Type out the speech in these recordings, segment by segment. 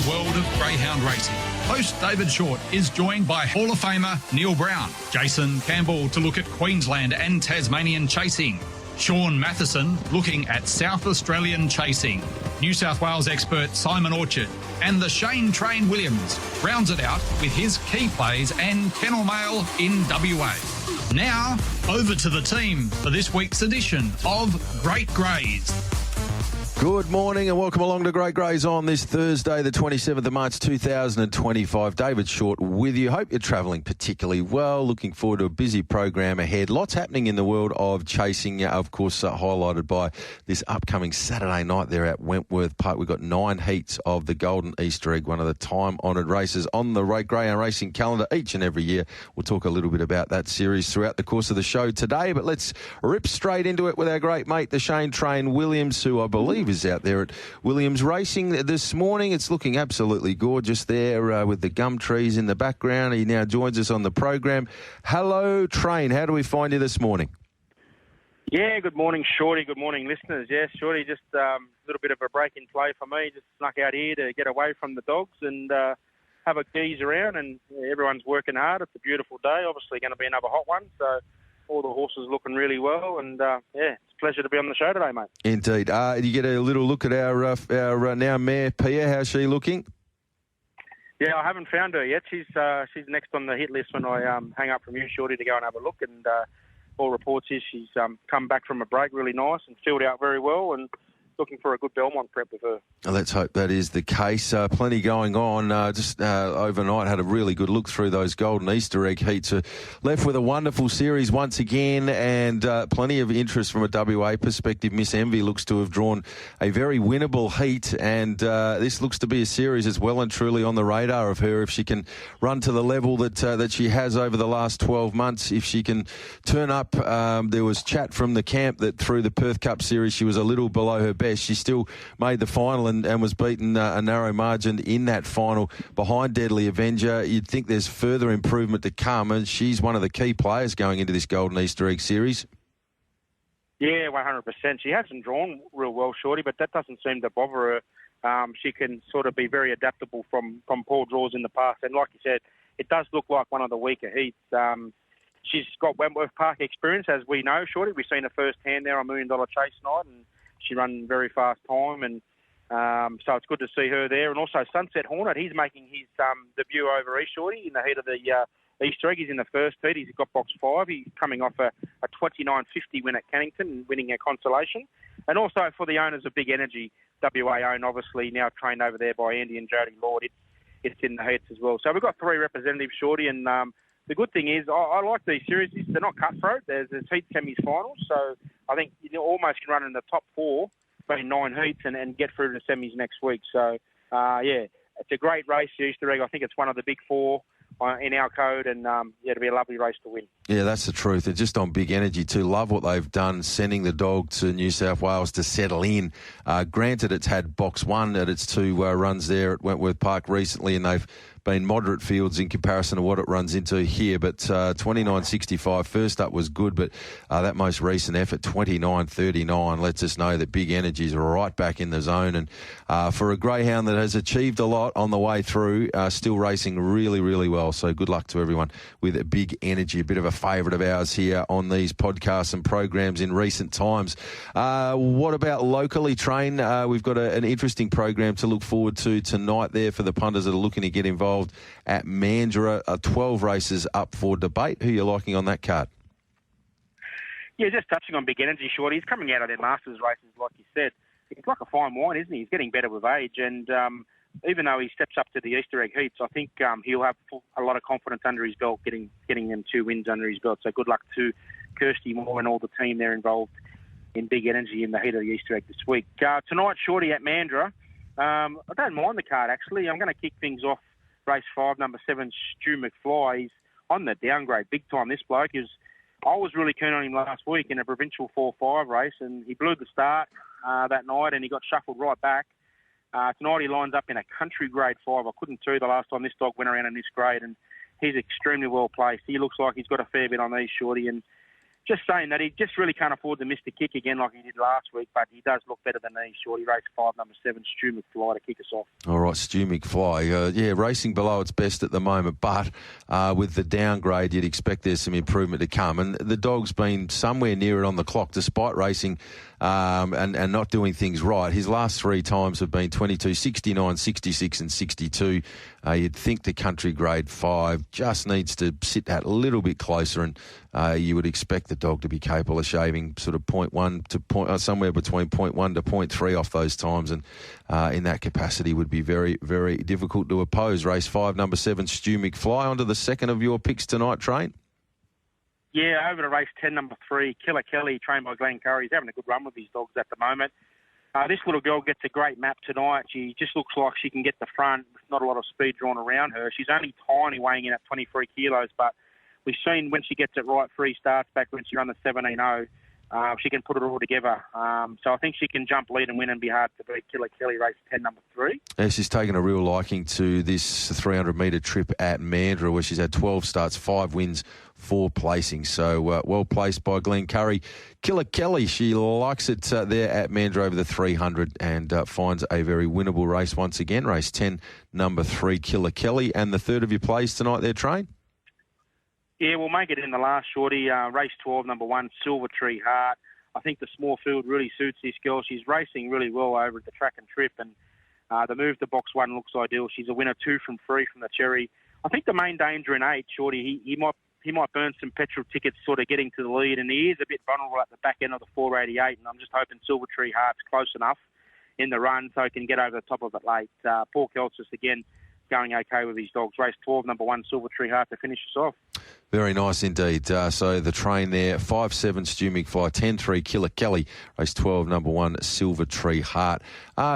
the world of greyhound racing. Host David Shortte is joined by Hall of Famer Neil Brown, Jason Campbell to look at Queensland and Tasmanian chasing, Sean Matheson looking at South Australian chasing, New South Wales expert Simon Orchard, and the Shane Train Williams rounds it out with his key plays and kennel mail in WA. Now, over to the team for this week's edition of Great Greys. Good morning and welcome along to Great Greys on this Thursday, the 27th of March 2025. David Shortte with you. Hope you're travelling particularly well. Looking forward to a busy program ahead. Lots happening in the world of chasing, of course, highlighted by this upcoming Saturday night there at Wentworth Park. We've got 9 heats of the Golden Easter Egg, one of the time-honoured races on the greyhound racing calendar each and every year. We'll talk a little bit about that series throughout the course of the show today, but let's rip straight into it with our great mate, the Shane Train Williams, who I believe is out there at Williams Racing this morning. It's looking absolutely gorgeous there with the gum trees in the background. He now joins us on the program. Hello, Train. How do we find you this morning? Yeah, good morning, Shorty. Good morning, listeners. Yeah, Shorty, just a little bit of a break in play for me. Just snuck out here to get away from the dogs and have a geeze around, and everyone's working hard. It's a beautiful day. Obviously going to be another hot one, so all the horses looking really well, and it's a pleasure to be on the show today, mate. Indeed. You get a little look at our now Mare Pia. How's she looking? Yeah, I haven't found her yet. She's next on the hit list when I hang up from you, Shorty, to go and have a look. And all reports is she's come back from a break really nice and filled out very well, and looking for a good Belmont prep with her. Let's hope that is the case. Plenty going on. Just overnight had a really good look through those Golden Easter Egg heats. Left with a wonderful series once again, and plenty of interest from a WA perspective. Miss Envy looks to have drawn a very winnable heat, and this looks to be a series that's well and truly on the radar of her if she can run to the level that she has over the last 12 months. If she can turn up, there was chat from the camp that through the Perth Cup series she was a little below her best. She still made the final and was beaten a narrow margin in that final behind Deadly Avenger. You'd think there's further improvement to come, and she's one of the key players going into this Golden Easter Egg series. Yeah, 100%. She hasn't drawn real well, Shorty, but that doesn't seem to bother her. She can sort of be very adaptable from poor draws in the past. And like you said, it does look like one of the weaker heats. She's got Wentworth Park experience, as we know, Shorty. We've seen her firsthand there on $1 Million Chase night, and she ran very fast time, and so it's good to see her there. And also Sunset Hornet, he's making his debut over East, Shorty, in the heat of the Easter Egg. He's in the first heat. He's got box 5. He's coming off a 29.50 win at Cannington, winning a consolation. And also for the owners of Big Energy, WA owned, obviously, now trained over there by Andy and Jody Lord. It's in the heats as well. So we've got 3 representatives, Shorty, and the good thing is I like these series. They're not cutthroat. There's heat semis finals, so I think you almost can run in the top 4, being 9 heats, and get through to the semis next week. So, it's a great race, the Easter Egg. I think it's one of the big 4 in our code, and it'll be a lovely race to win. Yeah, that's the truth. And just on Big Energy too, love what they've done, sending the dog to New South Wales to settle in. Granted, it's had box 1 at its 2 runs there at Wentworth Park recently, and they've been moderate fields in comparison to what it runs into here, but 29.65 first up was good, but that most recent effort, 29.39, lets us know that Big Energy is right back in the zone, and for a greyhound that has achieved a lot on the way through, still racing really, really well. So good luck to everyone with Big Energy, a bit of a favourite of ours here on these podcasts and programs in recent times. What about locally, Train? We've got an interesting program to look forward to tonight there for the punters that are looking to get involved at Mandurah. 12 races up for debate. Who are you liking on that card? Yeah, just touching on Big Energy, Shorty. He's coming out of their Masters races, like you said. He's like a fine wine, isn't he? He's getting better with age, and even though he steps up to the Easter Egg heats, I think he'll have a lot of confidence under his belt, getting them 2 wins under his belt. So good luck to Kirsty Moore and all the team there involved in Big Energy in the heat of the Easter Egg this week. Tonight, Shorty, at Mandurah. I don't mind the card, actually. I'm going to kick things off. Race 5, number 7, Stu McFly. He's on the downgrade big time, this bloke. I was really keen on him last week in a provincial 4-5 race, and he blew the start that night, and he got shuffled right back. Tonight he lines up in a country grade 5. I couldn't tell you the last time this dog went around in this grade, and he's extremely well placed. He looks like he's got a fair bit on these, Shorty, and Just saying that he just really can't afford to miss the kick again like he did last week, but he does look better than these. Shorty, race 5, number 7, Stu McFly, to kick us off. All right, Stu McFly. Racing below its best at the moment, but with the downgrade, you'd expect there's some improvement to come. And the dog's been somewhere near it on the clock, despite racing and not doing things right. His last 3 times have been 22, 69, 66 and 62. You'd think the country grade 5 just needs to sit that little bit closer, and you would expect the dog to be capable of shaving sort of 0.1 to somewhere between 0.1 to 0.3 off those times, and in that capacity would be very, very difficult to oppose. Race 5, number 7, Stu McFly. On to the second of your picks tonight, Train. Yeah, over to race 10, number 3, Killer Kelly, trained by Glenn Curry. He's having a good run with these dogs at the moment. This little girl gets a great map tonight. She just looks like she can get the front with not a lot of speed drawn around her. She's only tiny, weighing in at 23 kilos, but we've seen when she gets it right, 3 starts back when she ran the 17.0, she can put it all together. So I think she can jump, lead and win and be hard to beat. Killer Kelly, race 10, number 3. Yeah, she's taken a real liking to this 300-metre trip at Mandurah, where she's had 12 starts, 5 wins, 4 placings. So well placed by Glenn Curry. Killer Kelly, she likes it there at Mandurah over the 300 and finds a very winnable race once again. Race 10, number 3, Killer Kelly. And the third of your plays tonight there, Train? Yeah, we'll make it in the last, Shorty. Race 12, number 1, Silver Tree Heart. I think the small field really suits this girl. She's racing really well over at the track and trip, and the move to box 1 looks ideal. She's a winner 2 from 3 from the Cherry. I think the main danger in 8, Shorty, he might burn some petrol tickets sort of getting to the lead, and he is a bit vulnerable at the back end of the 488, and I'm just hoping Silver Tree Heart's close enough in the run so he can get over the top of it late. Paul Kelsis, again, going okay with his dogs. Race 12, number 1, Silver Tree Heart to finish us off. Very nice indeed. So the train there, 5-7, Stu McFly, 10-3, Killer Kelly, race 12, number 1, Silver Tree Heart.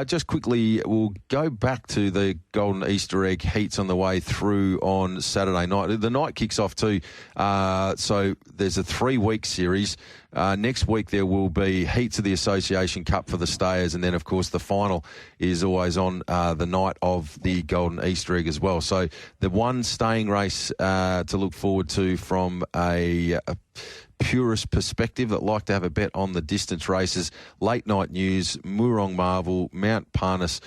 Just quickly, we'll go back to the Golden Easter Egg heats on the way through on Saturday night. The night kicks off too, so there's a 3-week series. Next week there will be heats of the Association Cup for the stayers, and then of course the final is always on the night of the Golden Easter Egg as well. So the one staying race to look forward to from a purist perspective that like to have a bet on the distance races, Late Night News, Moorong Marvel, Mount Parnas.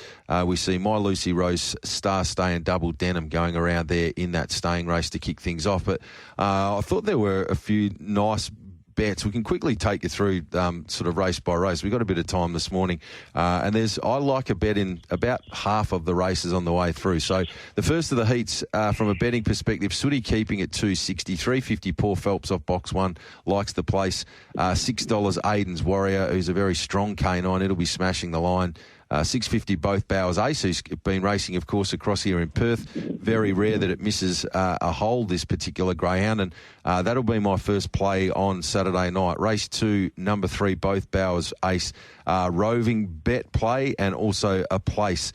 We see My Lucy Rose, Star Stay and Double Denim going around there in that staying race to kick things off. But I thought there were a few nice bets. We can quickly take you through sort of race by race. We've got a bit of time this morning. And I like a bet in about half of the races on the way through. So the first of the heats from a betting perspective, Sooty keeping at 260, 350 Paul Phelps off box 1, likes the place. $6 Aiden's Warrior, who's a very strong canine. It'll be smashing the line. 650 Both Bowers Ace, who's been racing, of course, across here in Perth. Very rare that it misses a hole, this particular greyhound, and that'll be my first play on Saturday night. Race 2, number 3, Both Bowers Ace, roving bet play and also a place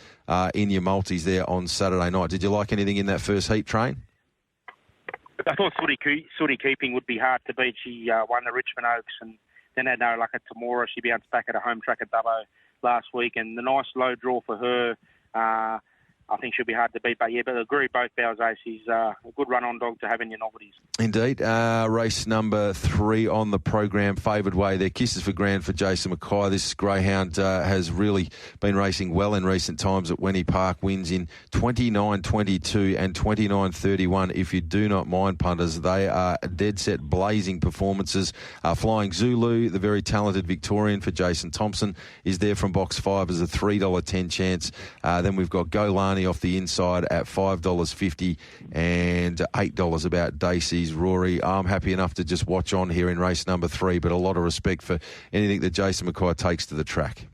in your multis there on Saturday night. Did you like anything in that first heat, Train? I thought Sooty keeping would be hard to beat. She won the Richmond Oaks and then had no luck at Temora. She bounced back at a home track at Dubbo last week, and the nice low draw for her, I think she'll be hard to beat. But I agree, Both Bowers Ace is a good run-on dog to have in your novelties. Indeed. Race number 3 on the program, favoured way there. Kisses for Grand for Jason Mackay. This greyhound has really been racing well in recent times at Wenny Park. Wins in 29-22 and 29-31. If you do not mind, punters, they are dead set blazing performances. Flying Zulu, the very talented Victorian for Jason Thompson, is there from box 5 as a $3.10 chance. Then we've got Golani off the inside at $5.50 and $8 about Dacey's Rory. I'm happy enough to just watch on here in race number 3, but a lot of respect for anything that Jason Mackay takes to the track.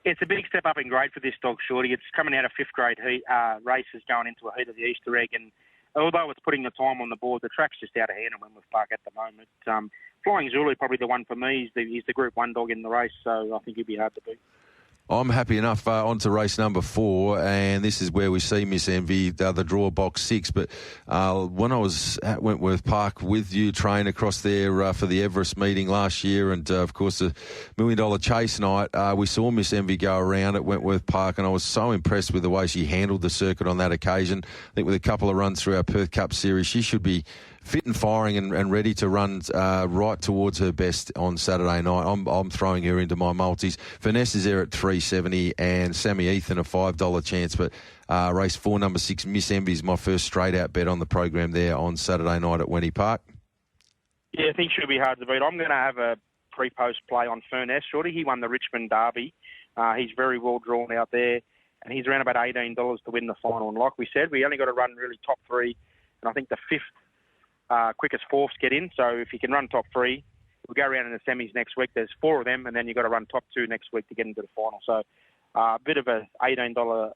It's a big step up in grade for this dog, Shorty. It's coming out of 5th grade races going into a heat of the Easter Egg, and although it's putting the time on the board, the track's just out of hand at Wentworth Park at the moment. Flying Zulu, probably the one for me. He's the Group 1 dog in the race, so I think he'd be hard to beat. I'm happy enough on to race number 4, and this is where we see Miss Envy, the draw box 6. But when I was at Wentworth Park with you, Train, across there for the Everest meeting last year, and of course the $1 Million Chase night, we saw Miss Envy go around at Wentworth Park, and I was so impressed with the way she handled the circuit on that occasion. I think with a couple of runs through our Perth Cup series, she should be fit and firing and ready to run right towards her best on Saturday night. I'm throwing her into my multis. Finesse is there at $3.70 and Sammy Ethan a $5 chance. But race 4, number 6, Miss Envy is my first straight-out bet on the program there on Saturday night at Wenny Park. Yeah, I think she'll be hard to beat. I'm going to have a pre-post play on Furness. Shorty, he won the Richmond Derby. He's very well drawn out there, and he's around about $18 to win the final. And like we said, we only got to run really top 3, and I think the 5th quickest 4ths get in. So if you can run top 3, we'll go around in the semis next week. There's 4 of them, and then you've got to run top 2 next week to get into the final. So a bit of a $18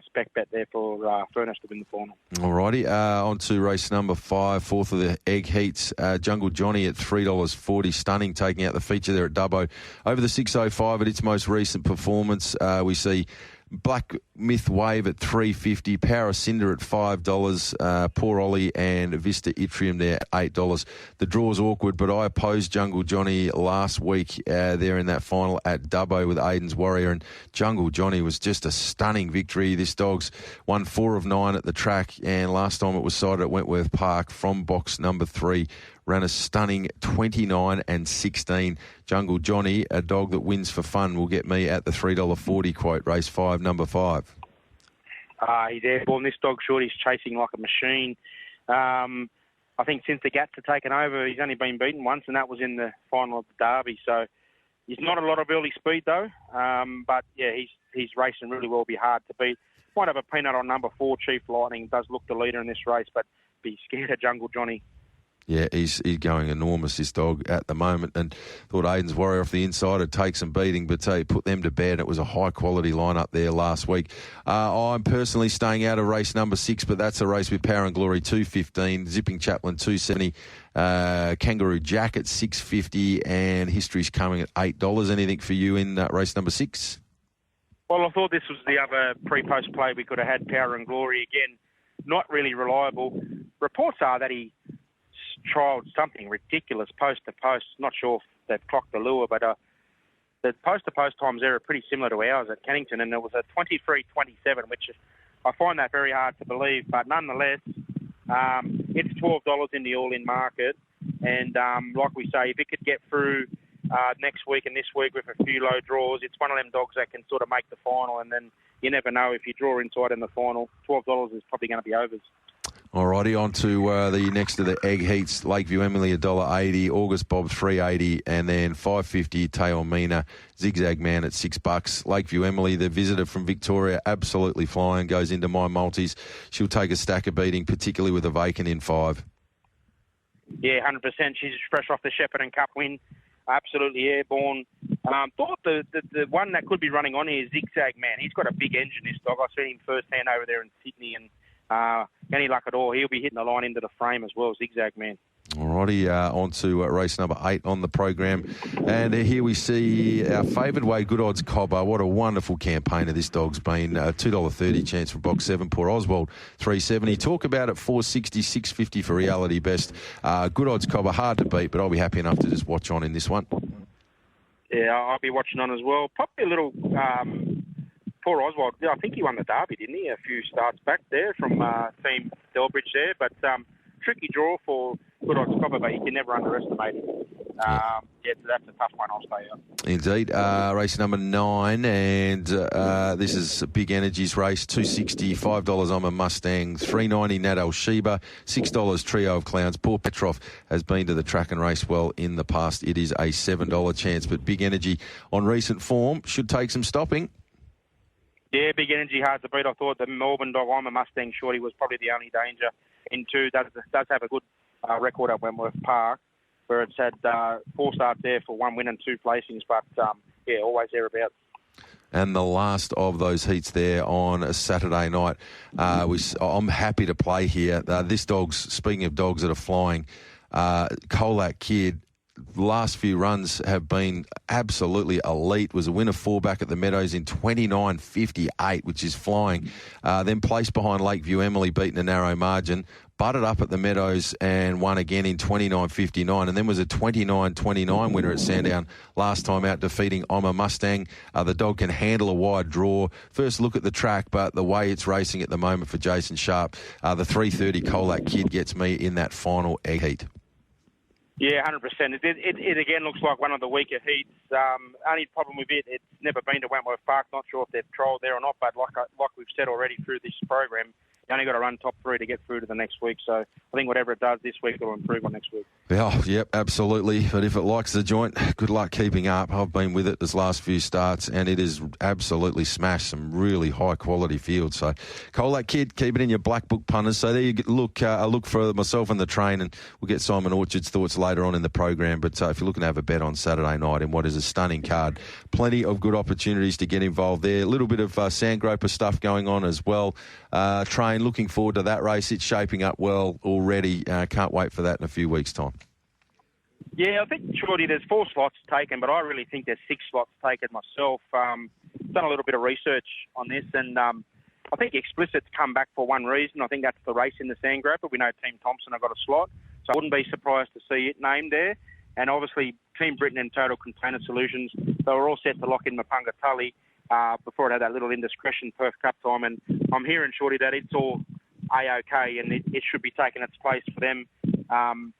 spec bet there for Furness to win the final. Alrighty, on to race number 5, 4th of the egg heats. Jungle Johnny at $3.40, stunning, taking out the feature there at Dubbo. Over the 6.05 at its most recent performance, we see Black Myth Wave at $3.50, Power Cinder at $5, Poor Ollie and Vista Itrium there at $8. The draw's awkward, but I opposed Jungle Johnny last week there in that final at Dubbo with Aiden's Warrior, and Jungle Johnny was just a stunning victory. This dog's won 4 of 9 at the track, and last time it was sighted at Wentworth Park from box number 3. Ran a stunning 29 and 16. Jungle Johnny, a dog that wins for fun, will get me at the $3.40 quote, race 5, number 5. He's airborne. This dog, Shorty's chasing like a machine. I think since the Gats have taken over, he's only been beaten once, and that was in the final of the Derby. So he's not a lot of early speed, though. But, yeah, he's racing really well. Be hard to beat. Might have a peanut on number 4, Chief Lightning. Does look the leader in this race, but be scared of Jungle Johnny. Yeah, he's going enormous, this dog, at the moment. And thought Aiden's Warrior off the inside would take some beating, but put them to bed. It was a high-quality lineup there last week. I'm personally staying out of race number 6, but that's a race with Power and Glory, $2.15, Zipping Chaplain, $2.70, Kangaroo Jack at $6.50, and History's Coming at $8. Anything for you in race number 6? Well, I thought this was the other pre-post play we could have had, Power and Glory. Again, not really reliable. Reports are that he trialled something ridiculous post to post. Not sure if they've clocked the lure, but the post to post times there are pretty similar to ours at Kennington, and it was a 23.27, which I find that very hard to believe. But nonetheless, it's $12 in the all-in market, and like we say, if it could get through next week and this week with a few low draws, it's one of them dogs that can sort of make the final, and then you never know if you draw inside in the final. $12 is probably going to be overs. Alrighty, on to the next of the egg heats. Lakeview Emily $1.80, August Bob $3.80, and then $5.50 Teo Mina, Zigzag Man at $6. Lakeview Emily, the visitor from Victoria, absolutely flying, goes into my multis. She'll take a stack of beating, particularly with a vacant in 5. Yeah, 100%. She's fresh off the Shepparton Cup win. Absolutely airborne. Thought the one that could be running on here is Zigzag Man. He's got a big engine, this dog. I've seen him firsthand over there in Sydney, and any luck at all, he'll be hitting the line into the frame as well, Zigzag Man. Alrighty, on to race number 8 on the program. And here we see our favoured way, Good Odds Cobber. What a wonderful campaigner this dog's been. $2.30 chance for box 7. Poor Oswald, $3.70. Talk about it, $4.60, $6.50 for Reality Best. Good Odds Cobber, hard to beat, but I'll be happy enough to just watch on in this one. Yeah, I'll be watching on as well. Probably a little... Poor Oswald, I think he won the Derby, didn't he? A few starts back there from Team Delbridge there. But tricky draw for Good Odds Cobber, but you can never underestimate him. Yeah, so that's a tough one, I'll stay on. Indeed. Race number 9, and this is Big Energy's race, $2.60, $5 I'm a Mustang, $3.90 Nat El Sheba, $6 Trio of Clowns. Poor Petrov has been to the track and race well in the past. It is a $7 chance, but Big Energy on recent form should take some stopping. Yeah, Big Energy, hard to beat. I thought the Melbourne dog, I'm a Mustang Shorty, was probably the only danger in 2. Does have a good record at Wentworth Park, where it's had 4 starts there for 1 win and 2 placings, but yeah, always thereabouts. And the last of those heats there on a Saturday night, I'm happy to play here. This dog's, speaking of dogs that are flying, Colac Kid, last few runs have been absolutely elite. Was a winner 4 back at the Meadows in 29.58, which is flying. Then placed behind Lakeview Emily, beaten a narrow margin. Butted up at the Meadows and won again in 29.59, and then was a 29.29 winner at Sandown last time out, defeating I'm a Mustang. The dog can handle a wide draw. First look at the track, but the way it's racing at the moment for Jason Sharp, the 3:30 Colac Kid gets me in that final egg heat. Yeah, 100%. It again looks like one of the weaker heats. Only problem with it's never been to Wentworth Park. Not sure if they've trialled there or not, but like we've said already through this program, you only got to run top 3 to get through to the next week. So I think whatever it does this week, it'll improve on next week. Oh, yep, absolutely. But if it likes the joint, good luck keeping up. I've been with it this last few starts, and it is absolutely smashed some really high-quality fields. So, Colac Kid, keep it in your black book, punters. So there you look. I look for myself and the train, and we'll get Simon Orchard's thoughts later on in the program. But if you're looking to have a bet on Saturday night in what is a stunning card, plenty of good opportunities to get involved there. A little bit of Sandgroper stuff going on as well. Train, looking forward to that race. It's shaping up well already. Can't wait for that in a few weeks' time. Yeah, I think, Shorty, there's 4 slots taken, but I really think there's 6 slots taken myself. Done a little bit of research on this, and I think Explicit's come back for one reason. I think that's the race in the Sandgroper. We know Team Thompson have got a slot, so I wouldn't be surprised to see it named there. And obviously, Team Britain and Total Container Solutions, they were all set to lock in Mapunga Tully before it had that little indiscretion Perth Cup time. And I'm hearing, Shorty, that it's all A-OK, and it should be taking its place for them.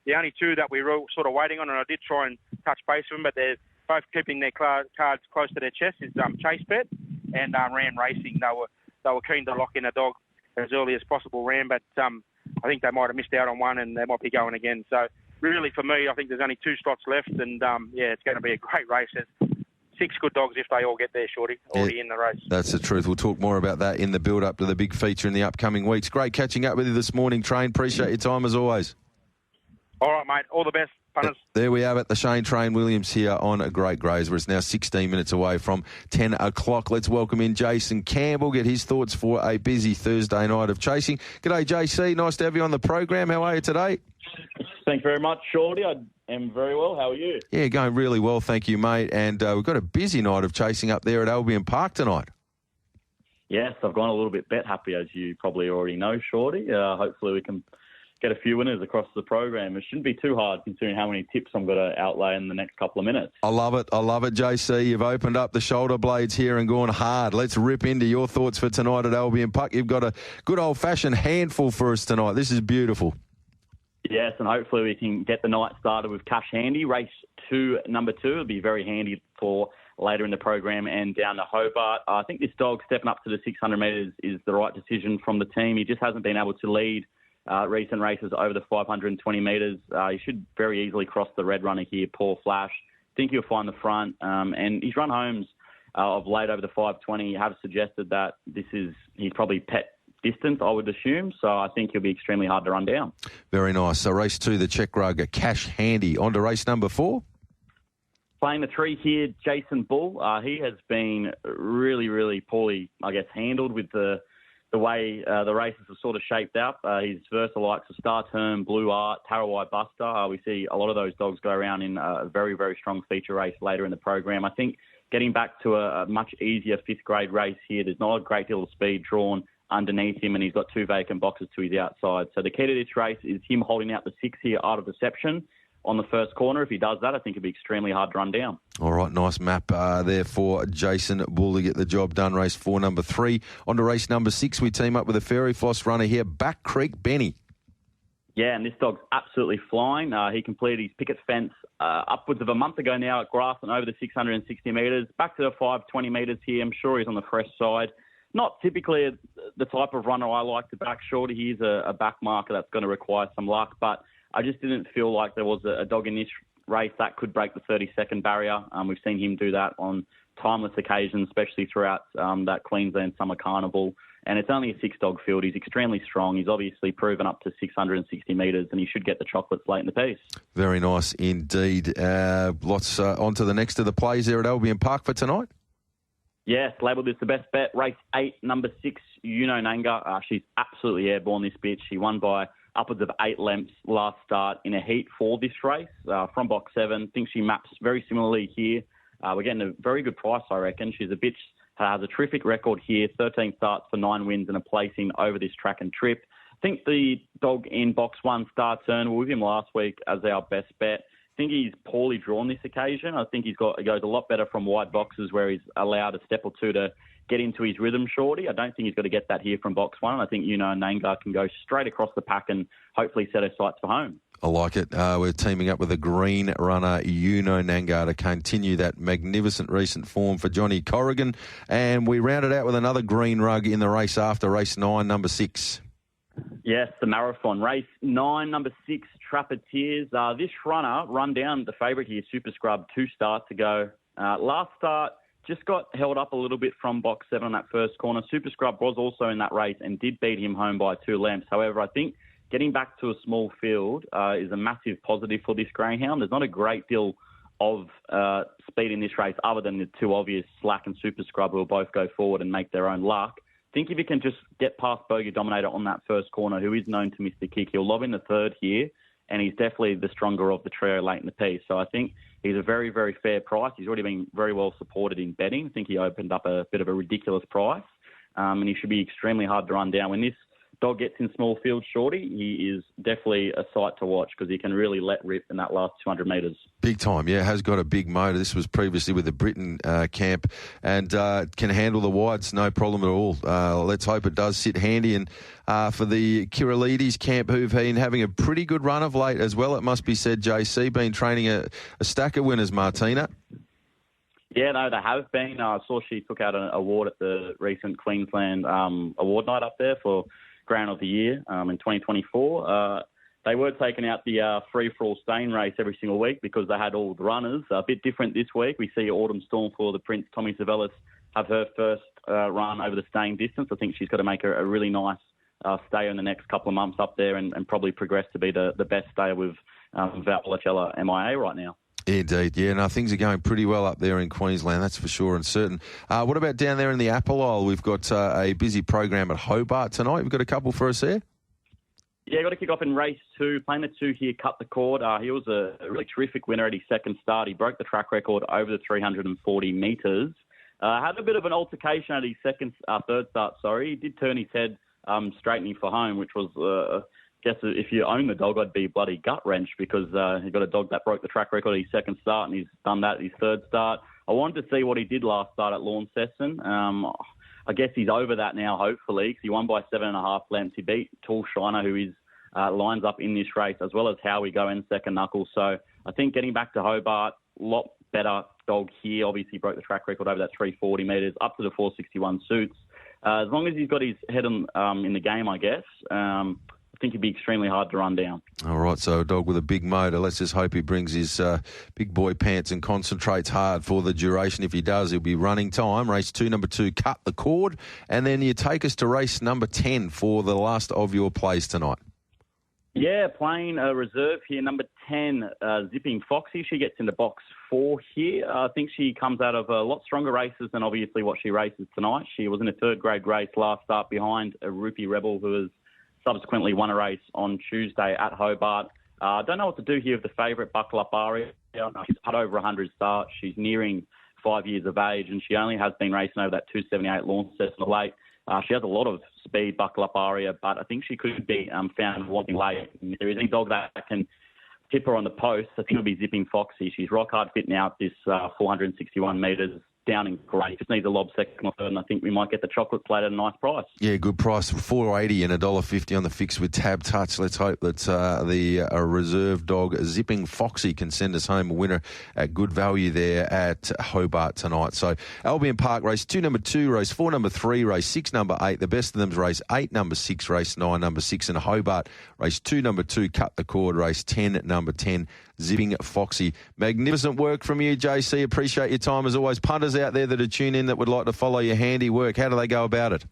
The only 2 that we were sort of waiting on, and I did try and touch base with them, but they're both keeping their cards close to their chest, is Chase Bet and Ram Racing. They were keen to lock in a dog as early as possible, Ram, but I think they might have missed out on one, and they might be going again. So really, for me, I think there's only 2 slots left, and it's going to be a great race. There's 6 good dogs if they all get there, Shorty, already in the race. That's the truth. We'll talk more about that in the build-up to the big feature in the upcoming weeks. Great catching up with you this morning, Train. Appreciate your time as always. All right, mate. All the best, punters. There we have it. The Shane Train Williams here on a Great Greys, where it's now 16 minutes away from 10 o'clock. Let's welcome in Jason Campbell, get his thoughts for a busy Thursday night of chasing. G'day, JC. Nice to have you on the program. How are you today? Thanks very much, Shorty. I am very well. How are you? Yeah, going really well, thank you, mate. And we've got a busy night of chasing up there at Albion Park tonight. Yes, I've gone a little bit bet happy, as you probably already know, Shorty. Hopefully we can get a few winners across the program. It shouldn't be too hard considering how many tips I'm going to outlay in the next couple of minutes. I love it, JC. You've opened up the shoulder blades here and gone hard. Let's rip into your thoughts for tonight at Albion Park. You've got a good old-fashioned handful for us tonight. This is beautiful. Yes, and hopefully we can get the night started with Cash Handy. Race 2, number 2, will be very handy for later in the program and down to Hobart. I think this dog stepping up to the 600 metres is the right decision from the team. He just hasn't been able to lead recent races over the 520 metres. He should very easily cross the red runner here, Paul Flash. Think he'll find the front. And his run homes of late over the 520 have suggested that he's probably pet distance, I would assume. So I think he'll be extremely hard to run down. Very nice. So race 2, the Czech Rugger, Cash Handy. On to race number 4. Playing the 3 here, Jason Bull. He has been really, really poorly, I guess, handled with the way the races have sort of shaped up. His Versa likes of Star Term, Blue Art, Tarawai Buster. We see a lot of those dogs go around in a very, very strong feature race later in the program. I think getting back to a much easier 5th grade race here, there's not a great deal of speed drawn underneath him, and he's got 2 vacant boxes to his outside. So the key to this race is him holding out the 6 here out of Deception on the first corner. If he does that, I think it'll be extremely hard to run down. All right, nice map there for Jason Bull to get the job done. Race 4, number 3. On to race number 6, we team up with a Fairy Floss runner here, Back Creek Benny. Yeah, and this dog's absolutely flying. He completed his picket fence upwards of a month ago now at Grafton over the 660 metres. Back to the 520 metres here. I'm sure he's on the fresh side. Not typically the type of runner I like to back, Shorty. He's a back marker that's going to require some luck, but I just didn't feel like there was a dog in this race that could break the 30-second barrier. We've seen him do that on timeless occasions, especially throughout that Queensland Summer Carnival. And it's only a 6-dog field. He's extremely strong. He's obviously proven up to 660 metres, and he should get the chocolates late in the piece. Very nice indeed. Lots on to the next of the plays there at Albion Park for tonight. Yes, labelled as the best bet. Race 8, number 6, Nanga. She's absolutely airborne, this bitch. She won by upwards of 8 lengths last start in a heat for this race from box 7. I think she maps very similarly here. We're getting a very good price, I reckon. She's has a terrific record here, 13 starts for 9 wins and a placing over this track and trip. I think the dog in box 1, Star Turn, we were with him last week as our best bet. I think he's poorly drawn this occasion. I think he goes a lot better from wide boxes where he's allowed a step or two to get into his rhythm, Shorty. I don't think he's got to get that here from box 1. I think Nangar can go straight across the pack and hopefully set her sights for home. I like it. We're teaming up with a green runner, Nangar, to continue that magnificent recent form for Johnny Corrigan. And we rounded out with another green rug in the race after race 9, number 6. Yes, the marathon. Race 9, number 6, Trappeteers. This runner run down the favourite here, Super Scrub, 2 starts ago. Last start, just got held up a little bit from box 7 on that first corner. Super Scrub was also in that race and did beat him home by 2 lengths. However, I think getting back to a small field is a massive positive for this greyhound. There's not a great deal of speed in this race other than the 2 obvious, Slack and Super Scrub, who will both go forward and make their own luck. I think if he can just get past Bogey Dominator on that first corner, who is known to miss the kick, he'll lob in the third here, and he's definitely the stronger of the trio late in the piece. So I think he's a very, very fair price. He's already been very well supported in betting. I think he opened up a bit of a ridiculous price, and he should be extremely hard to run down. When this dog gets in small field, Shorty, he is definitely a sight to watch because he can really let rip in that last 200 metres. Big time, yeah. Has got a big motor. This was previously with the Britain camp and can handle the wides, no problem at all. Let's hope it does sit handy. And for the Kiralides camp, who've been having a pretty good run of late as well, it must be said, JC, been training a stack of winners, Martina. Yeah, no, they have been. I saw she took out an award at the recent Queensland award night up there for Ground of the Year in 2024. They were taking out the free-for-all stain race every single week because they had all the runners. A bit different this week. We see Autumn Storm for the Prince, Tommy Savellis, have her first run over the staying distance. I think she's got to make a really nice stay in the next couple of months up there and probably progress to be the best stayer with Valpolicella MIA right now. Indeed, yeah. No, things are going pretty well up there in Queensland, that's for sure and certain. What about down there in the Apple Isle? We've got a busy program at Hobart tonight. We've got a couple for us there. Yeah, got to kick off in race 2. Playing the 2 here, Cut the Cord. He was a really terrific winner at his second start. He broke the track record over the 340 metres. Had a bit of an altercation at his third start. He did turn his head straightening for home, which was... guess if you own the dog, I'd be bloody gut-wrenched because he got a dog that broke the track record at his second start and he's done that at his third start. I wanted to see what he did last start at Launceston. I guess he's over that now, hopefully, because he won by 7.5 lengths. He beat Tall Shiner, who is lines up in this race, as well as Howie Go and Second Knuckles. So I think getting back to Hobart, a lot better dog here. Obviously broke the track record over that 340 metres, up to the 461 suits. As long as he's got his head in the game, I guess, I think he'd be extremely hard to run down. All right, so a dog with a big motor. Let's just hope he brings his big boy pants and concentrates hard for the duration. If he does, he'll be running time. Race 2, number 2, Cut the Cord. And then you take us to race number 10 for the last of your plays tonight. Yeah, playing a reserve here, number 10, Zipping Foxy. She gets into box 4 here. I think she comes out of a lot stronger races than obviously what she races tonight. She was in a third-grade race last start behind a Rupee Rebel, who has subsequently won a race on Tuesday at Hobart. Don't know what to do here with the favourite, Buckle Up Aria. She's had over 100 starts. She's nearing 5 years of age, and she only has been racing over that 278 Launceston of late. She has a lot of speed, Buckle Up Aria, but I think she could be found wanting late. If there is any dog that can tip her on the post, I think it'll be Zipping Foxy. She's rock hard fit now at this 461 metres. Down in great. Just needs a lob second or third, and I think we might get the chocolate plate at a nice price. Yeah, good price. $4.80 and $1.50 on the fix with Tab Touch. Let's hope that the reserve dog Zipping Foxy can send us home a winner at good value there at Hobart tonight. So Albion Park, race 2, number 2, race 4, number 3, race 6, number 8. The best of them's race 8, number 6, race 9, number 6, and Hobart, race 2, number 2, Cut the Cord, race 10, number 10, Zipping Foxy. Magnificent work from you, JC. Appreciate your time as always. Punters out there that are tuned in that would like to follow your handiwork, how do they go about it?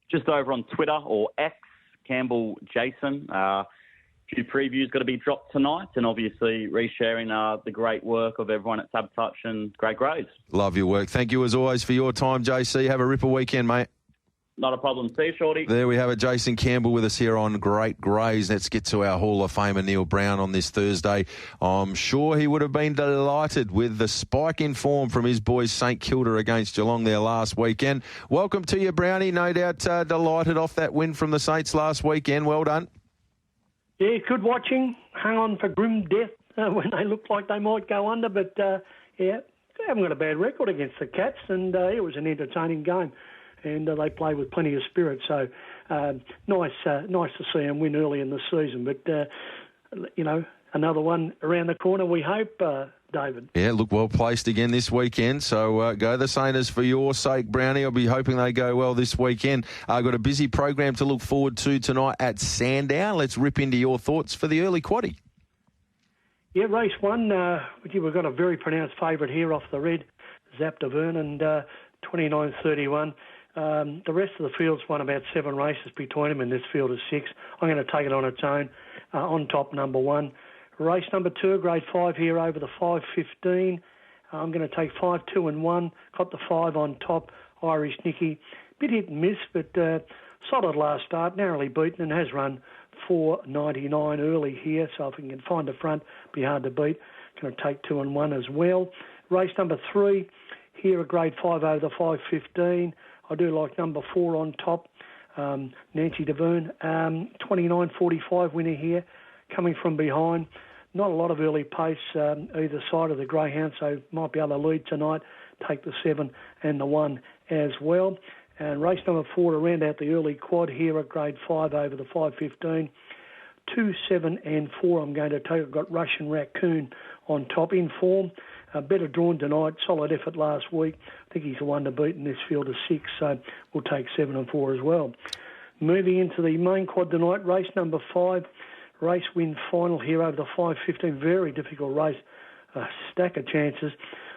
Just over on Twitter or X, Campbell Jason. Few previews got to be dropped tonight, and obviously resharing the great work of everyone at Tab Touch and Great GREYS. Love your work. Thank you as always for your time, JC. Have a ripper weekend, mate. Not a problem. See you, Shorty. There we have it. Jason Campbell with us here on Great Greys. Let's get to our Hall of Famer, Neil Brown, on this Thursday. I'm sure he would have been delighted with the spike in form from his boys St Kilda against Geelong there last weekend. Welcome to you, Brownie. No doubt delighted off that win from the Saints last weekend. Well done. Yeah, good watching. Hung on for grim death when they looked like they might go under, but they haven't got a bad record against the Cats, and it was an entertaining game. And they play with plenty of spirit. So nice to see them win early in the season. But, another one around the corner, we hope, David. Yeah, look well placed again this weekend. So go the Saints for your sake, Brownie. I'll be hoping they go well this weekend. Got a busy program to look forward to tonight at Sandown. Let's rip into your thoughts for the early quaddie. Yeah, race one, we've got a very pronounced favourite here off the red, Zap de Vern, and 29.31. The rest of the field's won about 7 races between them, and this field is 6. I'm going to take it on its own. On top, number 1. Race number 2, grade 5 here over the 5.15. I'm going to take 5, 2 and 1. Got the 5 on top, Irish Nicky. Bit hit and miss, but solid last start, narrowly beaten, and has run 4.99 early here. So if we can find the front, be hard to beat. Going to take 2 and 1 as well. Race number 3 here, a grade 5 over the 5.15. I do like number 4 on top, Nancy DeVerne. 29.45 winner here, coming from behind. Not a lot of early pace either side of the greyhound, so might be able to lead tonight. Take the 7 and the 1 as well. And race number 4 to round out the early quad here at grade 5 over the 5.15. 2, 7 and 4 I'm going to take. I've got Russian Raccoon on top in form. Better drawn tonight, solid effort last week. I think he's the one to beat in this field of 6, so we'll take 7 and 4 as well. Moving into the main quad tonight, race number 5, race win final here over the 5.15. Very difficult race, a stack of chances.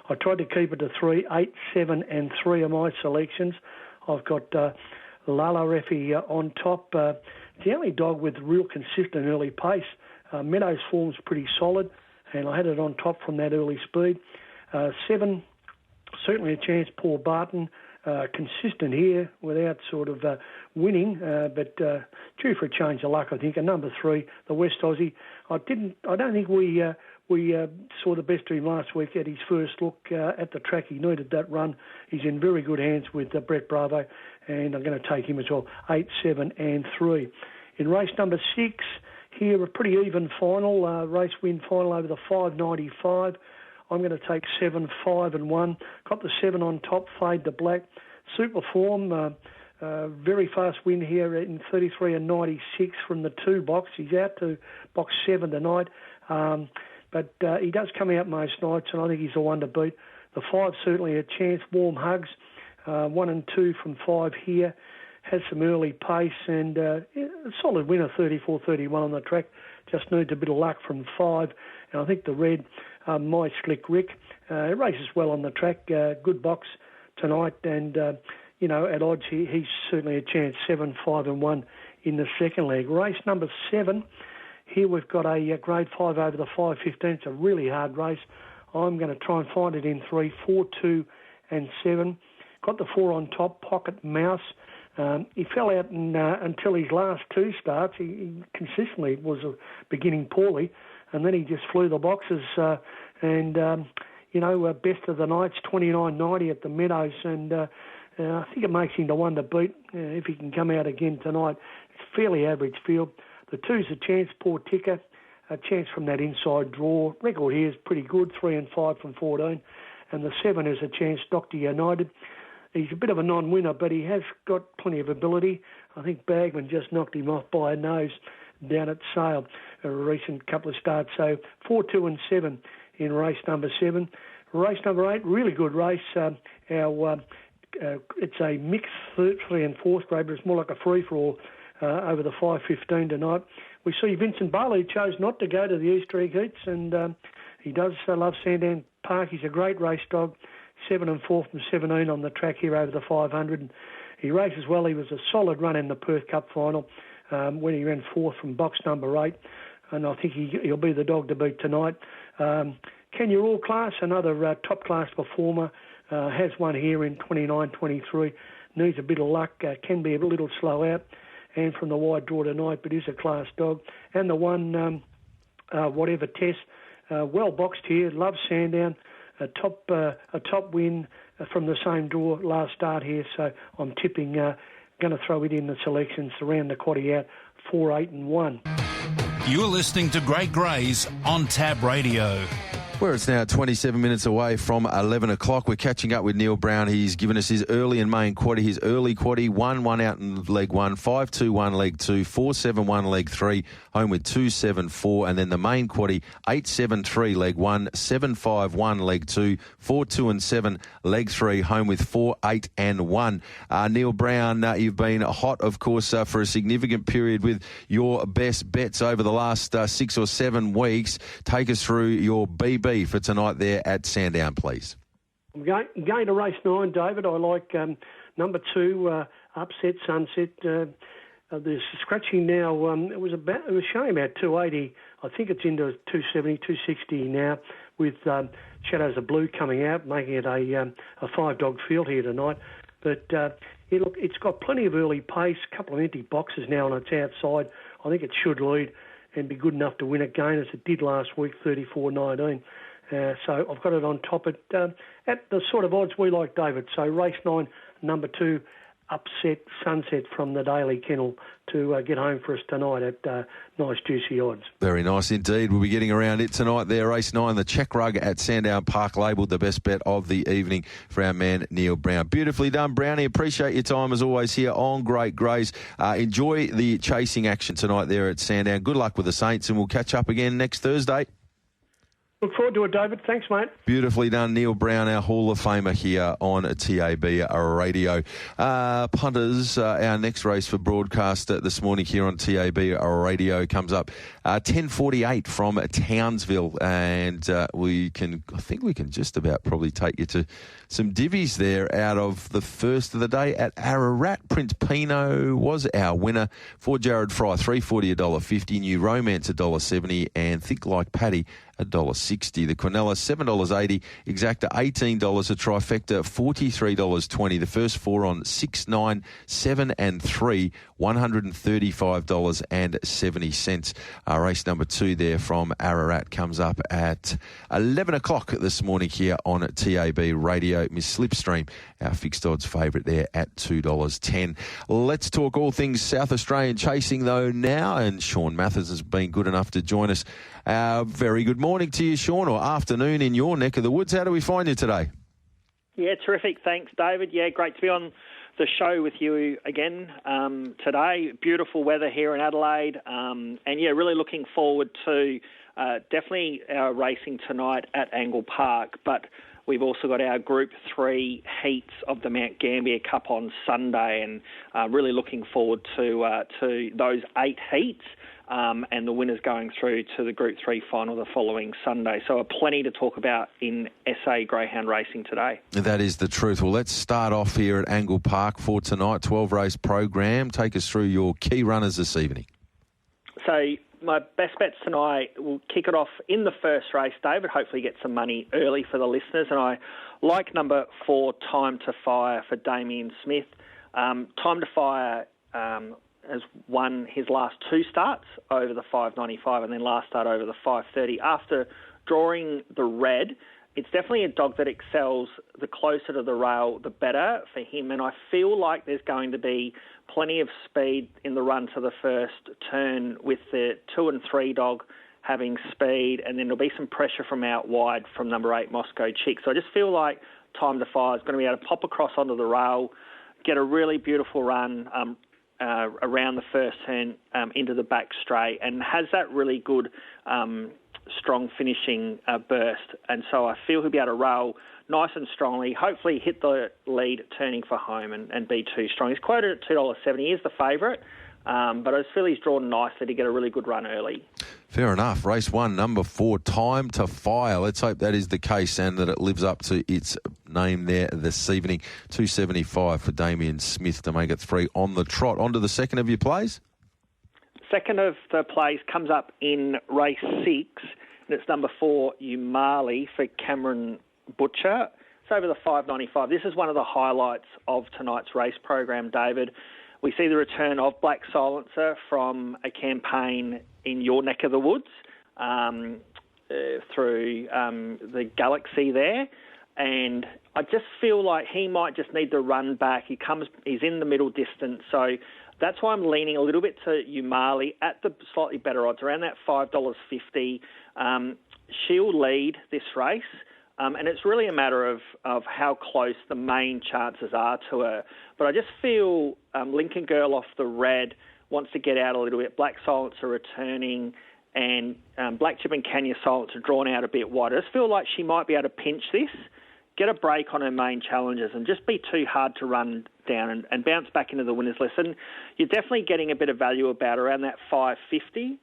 I tried to keep it to 3, 8, 7 and 3 are my selections. I've got Lala Refi on top. It's the only dog with real consistent early pace. Meadows' form's pretty solid, and I had it on top from that early speed. 7, certainly a chance, Paul Barton. Consistent here without sort of winning, but due for a change of luck, I think. And number 3, the West Aussie. I don't think we saw the best of him last week at his first look at the track. He needed that run. He's in very good hands with Brett Bravo, and I'm going to take him as well. 8, 7 and 3. In race number 6, here a pretty even final, race win final over the 5.95. I'm going to take 7, 5 and 1. Got the 7 on top, fade to black. Super form, very fast win here in 33 and 96 from the 2 box. He's out to box 7 tonight, but he does come out most nights, and I think he's the one to beat. The 5 certainly a chance. Warm hugs, 1 and 2 from 5 here. Has some early pace and a solid winner, 34-31 on the track. Just needs a bit of luck from 5. And I think the red, My Slick Rick, races well on the track. Good box tonight. And, at odds, he's certainly a chance. 7, 5 and 1 in the second leg. Race number 7. Here we've got a grade 5 over the 5.15. It's a really hard race. I'm going to try and find it in 3, 4, 2 and 7. Got the 4 on top, Pocket Mouse. He fell out until his last 2 starts. He consistently was beginning poorly, and then he just flew the boxes. Best of the nights, 29.90 at the Meadows, and I think it makes him the one to beat if he can come out again tonight. It's a fairly average field. The 2's a chance, Poor Ticker, a chance from that inside draw. Record here is pretty good, 3 and 5 from 14, and the 7 is a chance, Dr. United. He's a bit of a non-winner, but he has got plenty of ability. I think Bagman just knocked him off by a nose down at Sale a recent couple of starts. So 4, 2 and 7 in race number 7. Race number 8, really good race. It's a mixed 3 and 4th grade, but it's more like a free-for-all over the 5.15 tonight. We see Vincent Barley chose not to go to the Easter egg heats, and he does love Sandown Park. He's a great race dog. 7 and 4 from 17 on the track here over the 500. He races well. He was a solid run in the Perth Cup final when he ran 4th from box number 8, and I think he'll be the dog to beat tonight. Kenya All Class, another top-class performer, has won here in 29.23. needs a bit of luck, can be a little slow out, and from the wide draw tonight, but is a class dog. And the one, whatever test, well boxed here, loves Sandown, a top win from the same draw last start here, so I'm tipping, going to throw it in the selections around the quaddie out, 4, 8 and 1. You're listening to Great Greys on Tab Radio. Where it's now 27 minutes away from 11 o'clock. We're catching up with Neil Brown. He's given us his early and main quaddie. His early quaddie, 1-1 out in leg 1, 5-2-1 leg 2, 4-7-1 leg 3, home with 2-7-4. And then the main quaddie, 8-7-3 leg 1, 7-5-1 leg 2, 4-2-7 leg 3, home with 4-8 and 1. Neil Brown, you've been hot, of course, for a significant period with your best bets over the last 6 or 7 weeks. Take us through your BB for tonight there at Sandown, please. I'm going to race 9, David. I like number 2, Upset Sunset. There's scratching now. It was showing about 280. I think it's into 270, 260 now, with Shadows of Blue coming out, making it a 5-dog field here tonight. But it's got plenty of early pace, a couple of empty boxes now on its outside. I think it should lead and be good enough to win again, as it did last week, 34-19. So I've got it on top at the sort of odds we like, David. So race 9, number 2, Upset Sunset from the Daily Kennel to get home for us tonight at nice juicy odds. Very nice indeed. We'll be getting around it tonight there. Race 9, the check rug at Sandown Park, labelled the best bet of the evening for our man Neil Brown. Beautifully done, Brownie. Appreciate your time as always here on Great Greys. Enjoy the chasing action tonight there at Sandown. Good luck with the Saints, and we'll catch up again next Thursday. Look forward to it, David. Thanks, mate. Beautifully done, Neil Brown, our Hall of Famer here on TAB Radio. Punters, our next race for broadcast this morning here on TAB Radio comes up 10:48 from Townsville, and I think we can just about probably take you to some divvies there out of the first of the day at Ararat. Prince Pino was our winner for Jared Fry, $3.40, $1.50. New Romance, $1.70, and Think Like Paddy, $1.60. The Quinella, $7.80. Exacta, $18. A trifecta, $43.20. The first 4 on 6, 9, 7 and 3, $135.70. Race number 2 there from Ararat comes up at 11 o'clock this morning here on TAB Radio. Miss Slipstream, our fixed odds favourite there at $2.10. Let's talk all things South Australian chasing though now, and Sean Mathers has been good enough to join us. Very good morning to you, Sean, or afternoon in your neck of the woods. How do we find you today? Yeah, terrific. Thanks, David. Yeah, great to be on the show with you again today. Beautiful weather here in Adelaide. And yeah, really looking forward to definitely our racing tonight at Angle Park. But we've also got our Group 3 heats of the Mount Gambier Cup on Sunday, and really looking forward to those 8 heats. And the winners going through to the Group 3 final the following Sunday. So plenty to talk about in SA Greyhound racing today. That is the truth. Well, let's start off here at Angle Park for tonight, 12-race program. Take us through your key runners this evening. So my best bets tonight, we'll kick it off in the first race, David, hopefully get some money early for the listeners. And I like number 4, Time to Fire, for Damien Smith. Time to Fire has won his last 2 starts over the 5.95 and then last start over the 5.30. After drawing the red, it's definitely a dog that excels. The closer to the rail, the better for him. And I feel like there's going to be plenty of speed in the run to the first turn, with the 2 and 3 dog having speed. And then there'll be some pressure from out wide from number 8, Moscow Chick. So I just feel like Time to Fire is going to be able to pop across onto the rail, get a really beautiful run around the first turn into the back straight, and has that really good strong finishing burst. And so I feel he'll be able to rail nice and strongly, hopefully hit the lead turning for home and be too strong. He's quoted at $2.70. He is the favourite, but I just feel he's drawn nicely to get a really good run early. Fair enough. Race 1, number 4, Time to Fire. Let's hope that is the case and that it lives up to its name there this evening. $2.75 for Damien Smith to make it 3 on the trot. On to the second of your plays. Second of the plays comes up in race 6, and it's number 4, Umali, for Cameron Butcher. It's over the 5.95. This is one of the highlights of tonight's race program, David. We see the return of Black Silencer from a campaign in your neck of the woods through the Galaxy there. And I just feel like he might just need the run back. He's in the middle distance, so that's why I'm leaning a little bit to Umali at the slightly better odds, around that $5.50. She'll lead this race, and it's really a matter of how close the main chances are to her. But I just feel Lincoln Girl off the red wants to get out a little bit. Black Silencer returning, and Black Chip and Kenya Silencer drawn out a bit wide. I just feel like she might be able to pinch this, get a break on her main challenges and just be too hard to run down and bounce back into the winners list. And you're definitely getting a bit of value about around that $5.50.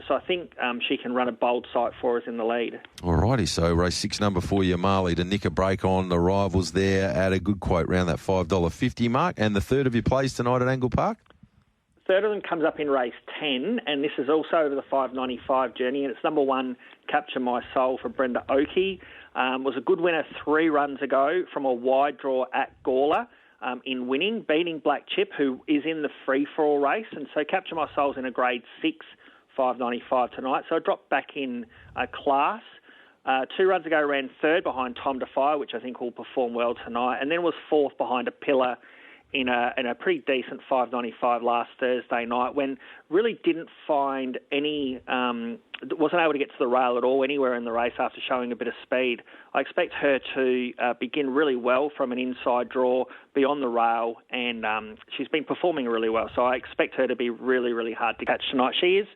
So I think she can run a bold sight for us in the lead. All righty, so race 6, number 4, Yamali, to nick a break on the rivals there at a good quote around that $5.50 mark. And the third of your plays tonight at Angle Park? Third of them comes up in race 10, and this is also over the 5.95 journey, and it's number 1, Capture My Soul for Brenda Oakey. Was a good winner 3 runs ago from a wide draw at Gawler in winning, beating Black Chip, who is in the free-for-all race. And so Capture My Soul's in a grade 6, 5.95 tonight. So I dropped back in class. 2 runs ago ran 3rd behind Time to Fire, which I think will perform well tonight, and then was 4th behind A Pillar in a pretty decent 5.95 last Thursday night, when really didn't find any, wasn't able to get to the rail at all anywhere in the race after showing a bit of speed. I expect her to begin really well from an inside draw, be on the rail, and she's been performing really well. So I expect her to be really, really hard to catch tonight. She is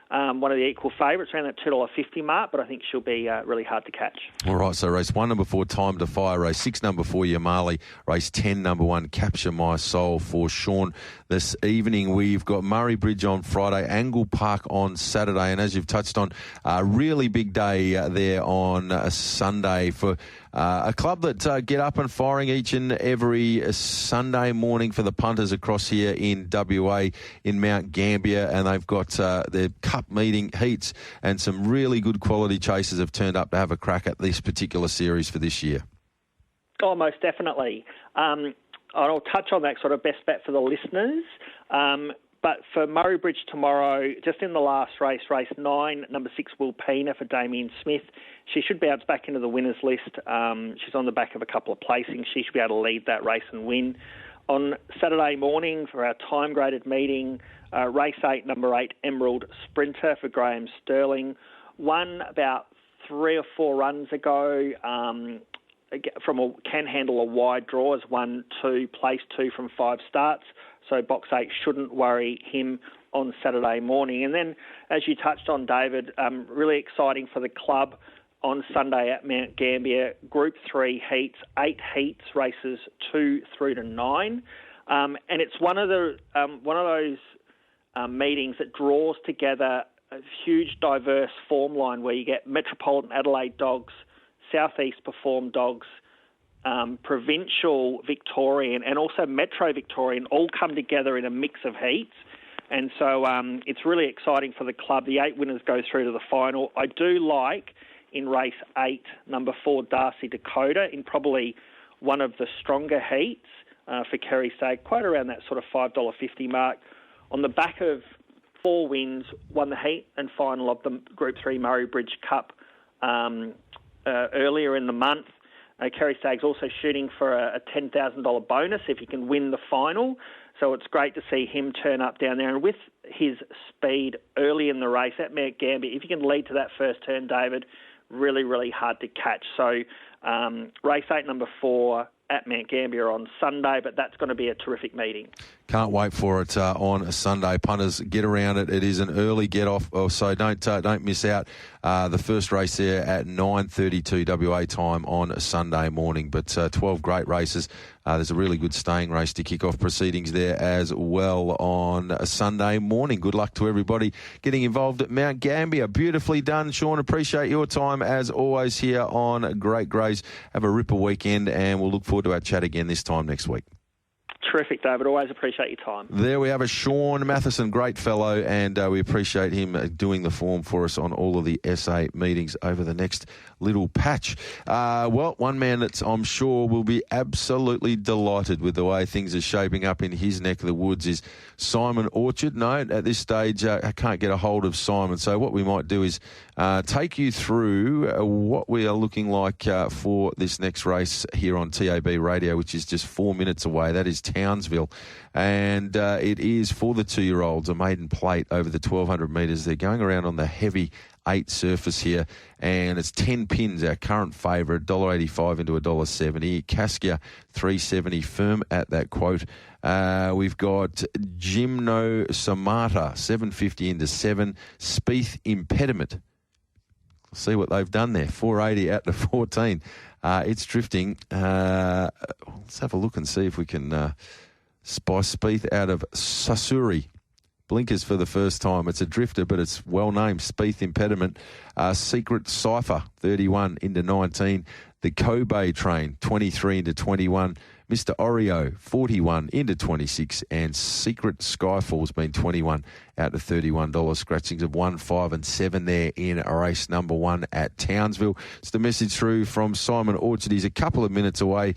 one of the equal favourites around that $2.50 mark, but I think she'll be really hard to catch. All right, so race 1, number 4, Time to Fire. Race 6, number 4, Yamali. Race 10, number 1, Capture My Soul for Sean. This evening we've got Murray Bridge on Friday, Angle Park on Saturday, and as you've touched on, a really big day there on a Sunday for a club that get up and firing each and every Sunday morning for the punters across here in WA in Mount Gambier, and they've got their cup meeting heats, and some really good quality chasers have turned up to have a crack at this particular series for this year. Oh, most definitely. I'll touch on that sort of best bet for the listeners. But for Murray Bridge tomorrow, just in the last race, race 9, number 6, Wilpena for Damien Smith. She should bounce back into the winners list. She's on the back of a couple of placings. She should be able to lead that race and win. On Saturday morning for our time-graded meeting, race 8, number 8, Emerald Sprinter for Graham Sterling. Won about 3 or 4 runs ago can handle a wide draw, as 1, 2, place 2 from 5 starts. So box 8 shouldn't worry him on Saturday morning. And then, as you touched on, David, really exciting for the club on Sunday at Mount Gambier. Group 3 heats, 8 heats, races 2 through to 9. And it's one of those meetings that draws together a huge, diverse form line where you get Metropolitan Adelaide dogs, Southeast Perform dogs, Provincial Victorian and also Metro Victorian all come together in a mix of heats. And so it's really exciting for the club. The 8 winners go through to the final. I do like, in race 8, number 4, Darcy Dakota, in probably one of the stronger heats for Kerry Stagg, quite around that sort of $5.50 mark. On the back of 4 wins, won the heat and final of the Group 3 Murray Bridge Cup earlier in the month. Kerry Stagg's also shooting for a $10,000 bonus if he can win the final. So it's great to see him turn up down there. And with his speed early in the race at Mount Gambier, if you can lead to that first turn, David, really, really hard to catch. So race 8, number 4 at Mount Gambier on Sunday, but that's going to be a terrific meeting. Can't wait for it on a Sunday. Punters, get around it. It is an early get-off, so don't miss out. The first race there at 9:32 WA time on a Sunday morning. But 12 great races. There's a really good staying race to kick off proceedings there as well on a Sunday morning. Good luck to everybody getting involved at Mount Gambier. Beautifully done, Sean. Appreciate your time as always here on Great Greys. Have a ripper weekend, and we'll look forward to our chat again this time next week. Terrific, David. Always appreciate your time. There we have a Shaun Matheson, great fellow, and we appreciate him doing the form for us on all of the SA meetings over the next little patch. Well, one man that I'm sure will be absolutely delighted with the way things are shaping up in his neck of the woods is Simon Orchard. No, at this stage, I can't get a hold of Simon. So what we might do is take you through what we are looking like for this next race here on TAB Radio, which is just 4 minutes away. That is Townsville. And it is for the 2-year-olds, a maiden plate over the 1,200 metres. They're going around on the heavy 8 surface here, and it's 10 pins, our current favourite, $1.85 into $1.70. Caskia, $3.70, firm at that quote. We've got Gymno Samata, $7.50 into 7. Spieth Impediment. See what they've done there, $4.80 out to 14. It's drifting. Let's have a look and see if we can spy Spieth out of Sasuri. Blinkers for the first time. It's a drifter, but it's well-named. Spieth Impediment. Secret Cipher, 31 into 19. The Kobe Train, 23 into 21. Mr. Oreo, 41 into 26. And Secret Skyfall's been 21 out to $31. Scratchings of 1, 5 and 7 there in race number 1 at Townsville. It's the message through from Simon Orchard. He's a couple of minutes away.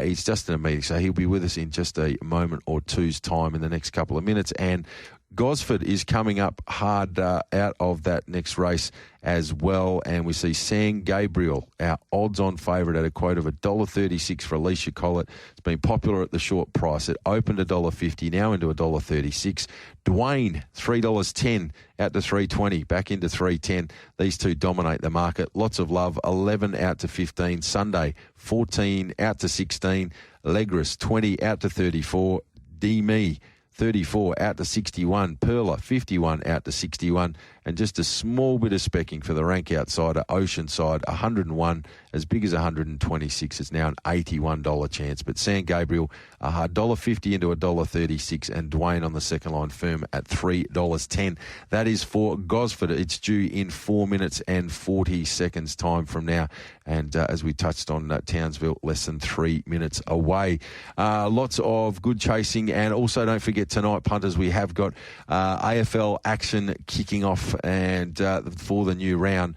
He's just in a meeting, so he'll be with us in just a moment or two's time in the next couple of minutes. And Gosford is coming up hard out of that next race as well. And we see San Gabriel, our odds-on favourite, at a quote of $1.36 for Alicia Collett. It's been popular at the short price. It opened $1.50, now into $1.36. Dwayne, $3.10 out to $3.20, back into $3.10. These two dominate the market. Lots of love. 11 out to 15. Sunday, 14 out to 16. Legris, 20 out to 34. D-Me, 34 out to 61. Perla, 51 out to 61. And just a small bit of specking for the rank outsider, Oceanside, 101, as big as 126. It's now an $81 chance. But San Gabriel, $1.50 into $1.36, and Dwayne on the second line firm at $3.10. That is for Gosford. It's due in 4 minutes and 40 seconds time from now. And as we touched on, Townsville, less than 3 minutes away. Lots of good chasing. And also don't forget tonight, punters, we have got AFL action kicking off and for the new round.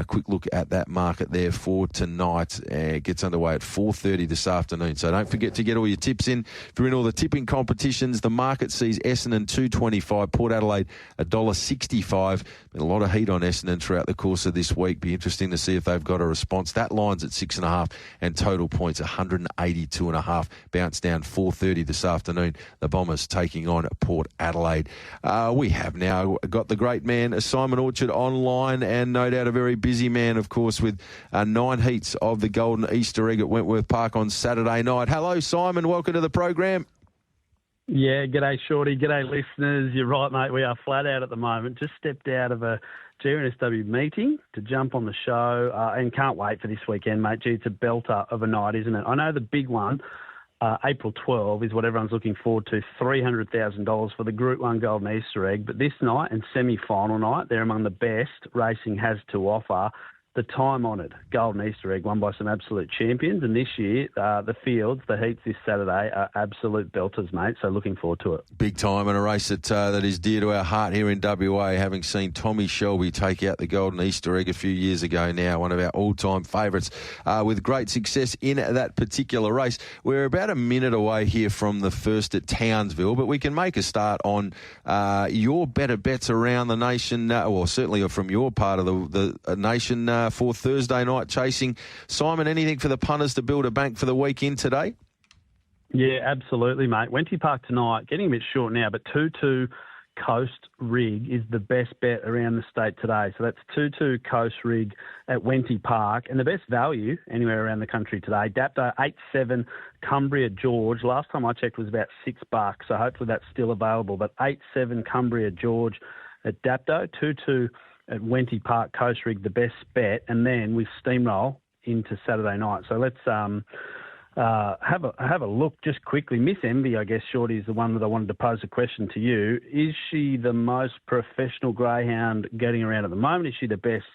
Quick look at that market there for tonight. It gets underway at 4:30 this afternoon. So don't forget to get all your tips in. If you're in all the tipping competitions, the market sees Essendon $2.25, Port Adelaide $1.65. Been a lot of heat on Essendon throughout the course of this week. Be interesting to see if they've got a response. That line's at 6.5 and total points 182.5. Bounce down 4:30 this afternoon. The Bombers taking on Port Adelaide. We have now got the great man Simon Orchard online, and no doubt a very busy man, of course, with 9 heats of the Golden Easter Egg at Wentworth Park on Saturday night. Hello, Simon. Welcome to the program. Yeah, g'day, Shorty. G'day, listeners. You're right, mate. We are flat out at the moment. Just stepped out of a GRNSW meeting to jump on the show and can't wait for this weekend, mate. Gee, it's a belter of a night, isn't it? I know the big one, April 12, is what everyone's looking forward to, $300,000 for the Group 1 Golden Easter Egg. But this night and semi-final night, they're among the best racing has to offer. The time-honoured Golden Easter Egg won by some absolute champions. And this year, the fields, the heats this Saturday are absolute belters, mate. So looking forward to it. Big time, and a race that is dear to our heart here in WA, having seen Tommy Shelby take out the Golden Easter Egg a few years ago now, one of our all-time favourites, with great success in that particular race. We're about a minute away here from the first at Townsville, but we can make a start on your better bets around the nation, or certainly from your part of the nation, for Thursday night chasing. Simon, anything for the punters to build a bank for the weekend today? Yeah, absolutely, mate. Wenty Park tonight, getting a bit short now, but 2-2 Coast Rig is the best bet around the state today. So that's 2-2 Coast Rig at Wenty Park. And the best value anywhere around the country today, Dapto 8-7 Cumbria George. Last time I checked was about $6, so hopefully that's still available. But 8-7 Cumbria George at Dapto, 2-2 at Wenty Park Coast Rig, the best bet, and then we steamroll into Saturday night. So let's have a look just quickly. Miss Envy, I guess, Shorty, is the one that I wanted to pose a question to you. Is she the most professional greyhound getting around at the moment? Is she the best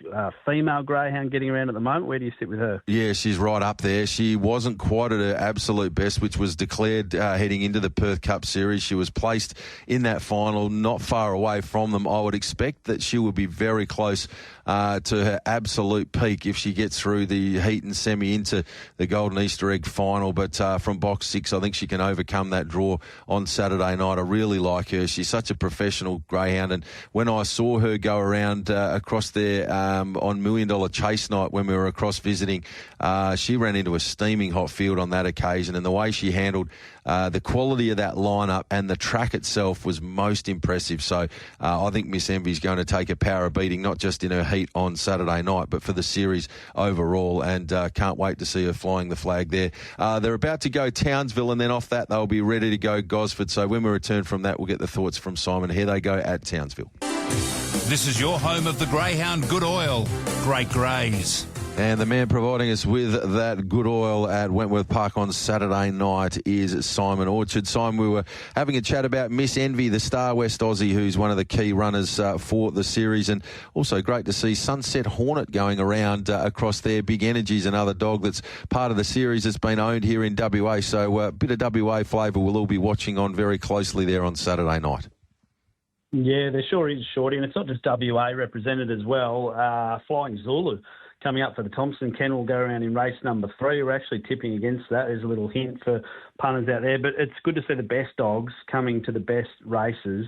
female greyhound getting around at the moment? Where do you sit with her? Yeah, she's right up there. She wasn't quite at her absolute best, which was declared heading into the Perth Cup Series. She was placed in that final, not far away from them. I would expect that she will be very close to her absolute peak if she gets through the heat and semi into the Golden Easter Egg final. But from box 6, I think she can overcome that draw on Saturday night. I really like her. She's such a professional greyhound. And when I saw her go around across there on $1 Million Chase night when we were across visiting, she ran into a steaming hot field on that occasion. And the way she handled the quality of that lineup and the track itself was most impressive. So I think Miss Envy's going to take a power beating, not just in her heat on Saturday night, but for the series overall. And can't wait to see her flying the flag there. They're about to go Townsville, and then off that they'll be ready to go Gosford. So when we return from that, we'll get the thoughts from Simon. Here they go at Townsville. This is your home of the greyhound good oil, Great Greys. And the man providing us with that good oil at Wentworth Park on Saturday night is Simon Orchard. Simon, we were having a chat about Miss Envy, the Star West Aussie, who's one of the key runners for the series. And also great to see Sunset Hornet going around across there. Big Energy's another dog that's part of the series that's been owned here in WA. So a bit of WA flavour we'll all be watching on very closely there on Saturday night. Yeah, there sure is, Shorty. And it's not just WA represented as well. Flying Zulu coming up for the Thompson Kennel will go around in race number 3. We're actually tipping against that. There's a little hint for punters out there. But it's good to see the best dogs coming to the best races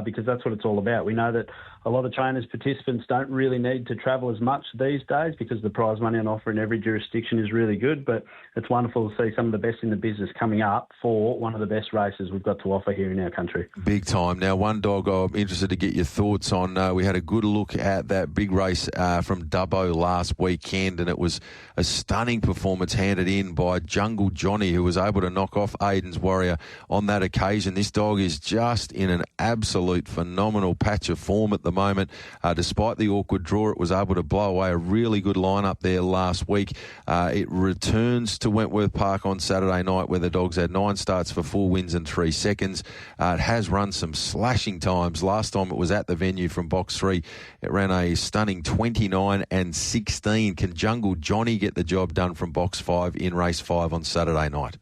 because that's what it's all about. We know that a lot of trainers, participants don't really need to travel as much these days because the prize money on offer in every jurisdiction is really good. But it's wonderful to see some of the best in the business coming up for one of the best races we've got to offer here in our country. Big time. Now, one dog I'm interested to get your thoughts on. We had a good look at that big race from Dubbo last weekend, and it was a stunning performance handed in by Jungle Johnny, who was able to knock off Aiden's Warrior on that occasion. This dog is just in an absolute phenomenal patch of form at the moment. Despite the awkward draw, it was able to blow away a really good lineup there last week. It returns to Wentworth Park on Saturday night, where the dog's had 9 starts for 4 wins and 3 seconds. It has run some slashing times. Last time it was at the venue from box 3, it ran a stunning 29 and 16. Can Jungle Johnny get the job done from box 5 in race 5 on Saturday night?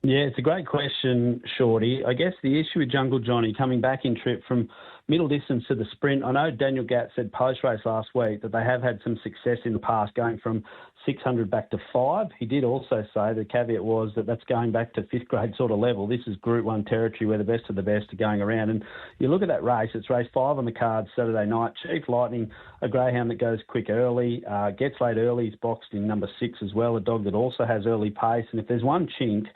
Yeah, it's a great question, Shorty. I guess the issue with Jungle Johnny coming back in trip from middle distance to the sprint, I know Daniel Gatt said post-race last week that they have had some success in the past going from 600 back to 5. He did also say the caveat was that that's going back to 5th grade sort of level. This is Group 1 territory where the best of the best are going around. And you look at that race, it's race 5 on the card Saturday night. Chief Lightning, a greyhound that goes quick early, gets late early. He's boxed in number 6 as well, a dog that also has early pace. And if there's one chink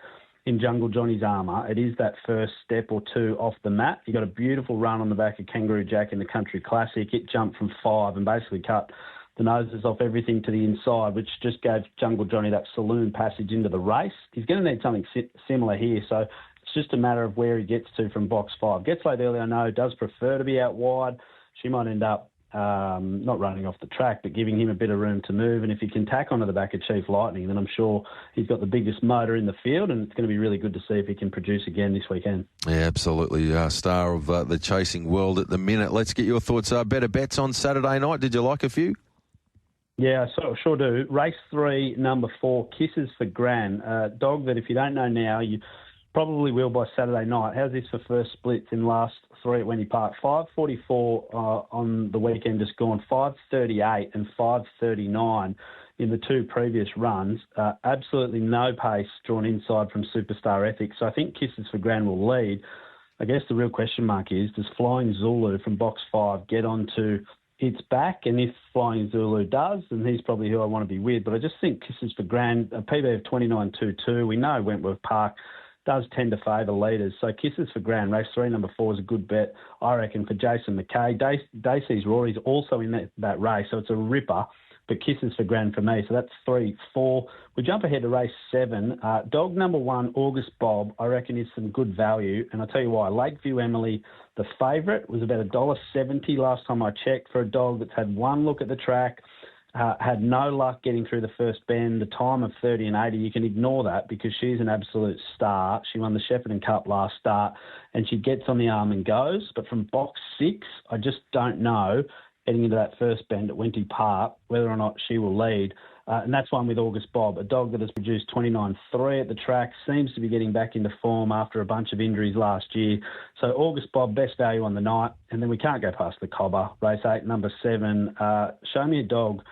in Jungle Johnny's armour, it is that first step or 2 off the mat. He got a beautiful run on the back of Kangaroo Jack in the Country Classic. It jumped from 5 and basically cut the noses off everything to the inside, which just gave Jungle Johnny that saloon passage into the race. He's going to need something similar here, so it's just a matter of where he gets to from box 5. Gets late early, I know, does prefer to be out wide. She might end up not running off the track, but giving him a bit of room to move. And if he can tack onto the back of Chief Lightning, then I'm sure he's got the biggest motor in the field, and it's going to be really good to see if he can produce again this weekend. Yeah, absolutely. Star of the chasing world at the minute. Let's get your thoughts. Better bets on Saturday night. Did you like a few? Yeah, sure do. Race 3, number 4, Kisses for Gran. Dog that if you don't know now, you probably will by Saturday night. How's this for first splits in last 3 at Wendy Park? 5:44 on the weekend just gone, 5:38 and 5:39 in the 2 previous runs. Absolutely no pace drawn inside from Superstar Ethics. So I think Kisses for Gran will lead. I guess the real question mark is, does Flying Zulu from box 5 get onto its back? And if Flying Zulu does, then he's probably who I want to be with. But I just think Kisses for Gran, a PB of 29.22. We know Wentworth Park does tend to favour leaders. So Kisses for Gran, race 3, number 4 is a good bet, I reckon, for Jason McKay. Dacey's Rory's also in that race, so it's a ripper. But Kisses for Gran for me. So that's 3, 4. We jump ahead to race 7. Dog number 1, August Bob, I reckon is some good value. And I'll tell you why. Lakeview Emily, the favourite, was about $1.70 last time I checked for a dog that's had one look at the track, had no luck getting through the first bend. The time of 30 and 80, you can ignore that because she's an absolute star. She won the Shepparton Cup last start and she gets on the arm and goes. But from box 6, I just don't know, heading into that first bend at Wenty Park, whether or not she will lead. And that's one with August Bob, a dog that has produced 29.3 at the track, seems to be getting back into form after a bunch of injuries last year. So August Bob, best value on the night. And then we can't go past the Cobber. Race 8, number 7. Show me a dog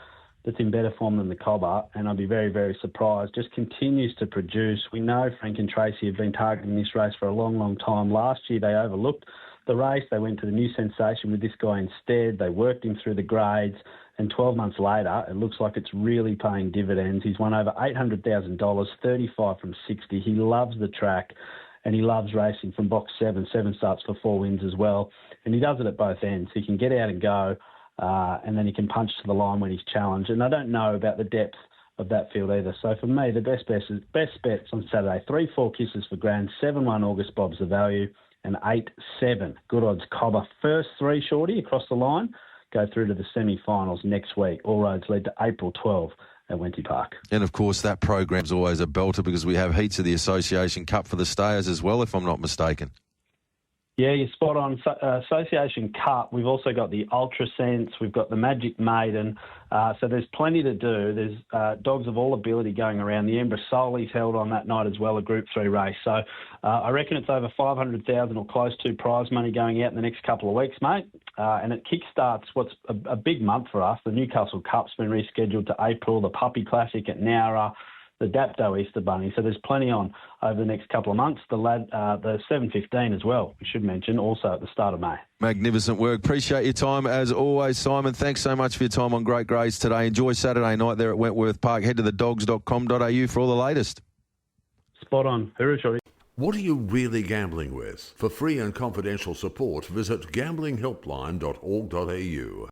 that's in better form than the Cobber, and I'll be very, very surprised. Just continues to produce. We know Frank and Tracy have been targeting this race for a long, long time. Last year they overlooked the race. They went to the new sensation with this guy instead. They worked him through the grades, and 12 months later, it looks like it's really paying dividends. He's won over $800,000, 35 from 60. He loves the track, and he loves racing from box 7. 7 starts for 4 wins as well, and he does it at both ends. He can get out and go, and then he can punch to the line when he's challenged. And I don't know about the depth of that field either. So for me, the best bets on Saturday, 3-4 Kisses for Grand, 7-1 August Bob's the value, and 8-7 Good Odds Cobber. First 3, Shorty, across the line, go through to the semi-finals next week. All roads lead to April 12 at Wenty Park. And of course, that program's always a belter because we have heats of the Association Cup for the stayers as well, if I'm not mistaken. Yeah, you're spot on. Association Cup, we've also got the Ultra Sense, we've got the Magic Maiden, so there's plenty to do. There's dogs of all ability going around. The Embrasoli's held on that night as well, a Group 3 race. So I reckon it's over 500,000 or close to prize money going out in the next couple of weeks, mate. And it kickstarts what's a big month for us. The Newcastle Cup's been rescheduled to April, the Puppy Classic at Nowra, the Dapto Easter Bunny. So there's plenty on over the next couple of months. The 7:15 as well, we should mention, also at the start of May. Magnificent work. Appreciate your time as always, Simon. Thanks so much for your time on Great Greys today. Enjoy Saturday night there at Wentworth Park. Head to thedogs.com.au for all the latest. Spot on. Hooroo, Shorty. What are you really gambling with? For free and confidential support, visit gamblinghelpline.org.au.